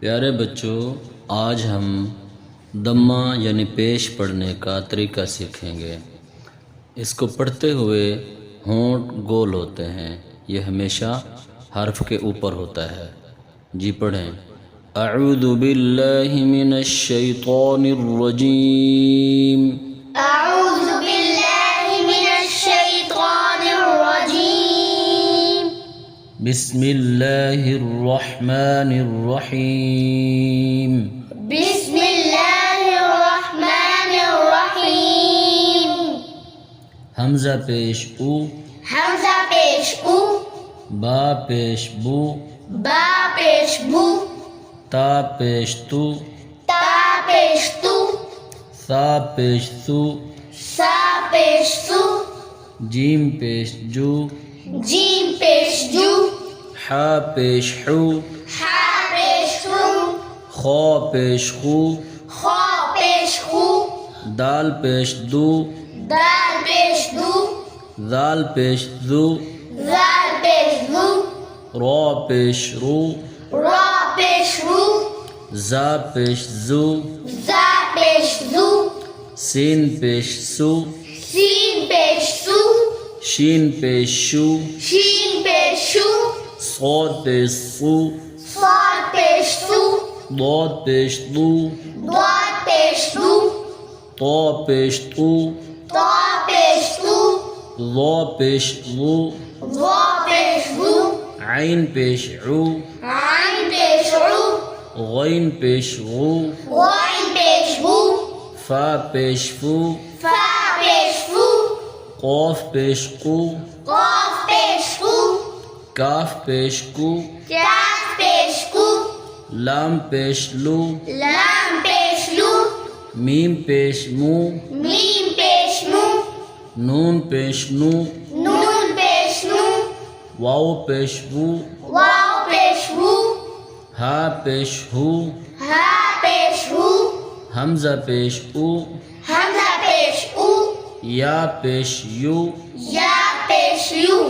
پیارے بچوں، آج ہم دمہ یعنی پیش پڑھنے کا طریقہ سیکھیں گے۔ اس کو پڑھتے ہوئے ہونٹ گول ہوتے ہیں، یہ ہمیشہ حرف کے اوپر ہوتا ہے۔ جی پڑھیں۔ اعوذ باللہ من الشیطان الرجیم۔ اعوذ باللہ من الشیطان الرجیم۔ بسم اللہ الرحمن الرحیم۔ بسم اللہ الرحمن الرحیم۔ حمزہ پیش او، حمزہ پیش او، با پیش بو، با پیش بو، تا پیش تو، تا پیش تو، ثا پیش ثو، سا پیش سو، جیم پیش جو، جیم پیش جو، حا پیش حو، حا پیش حو، خا پیش خو، خا پیش خو، دال پیش دو، دال پیش دو، ذال پیش ذو، زال پیش زو، را پیش رو، را پیش رو، زا پیش زو، زا پیش زو، سین پیش سو، سین پیش سو، شین پیش شو، شین پیش شو، صاد پیش صو، صاد پیش سو، ضاد پیش ضو، ضاد پیش دو، طا پیش طو، طا پیش تو، ظا پیش ظو، ظا پیش ظو، عین پیش عو، عین پیش عو، غین پیش غو، غین پیش غو، فا پیش فو، فا پیش فو، قاف پیش قو، قاف پیش قو، کاف پیش کو، کاف پیش کو، لام پیش لو، لام پیش لو، میم پیش مو، میم پیش مو، نون پیش نو، نون پیش نو، واو پیش وو، واو پیش وو، ہا پیش ہو، ہا پیش ہو، حمزہ پیش او، حمزہ پیش او، یا پیش یو، یا پیش یو،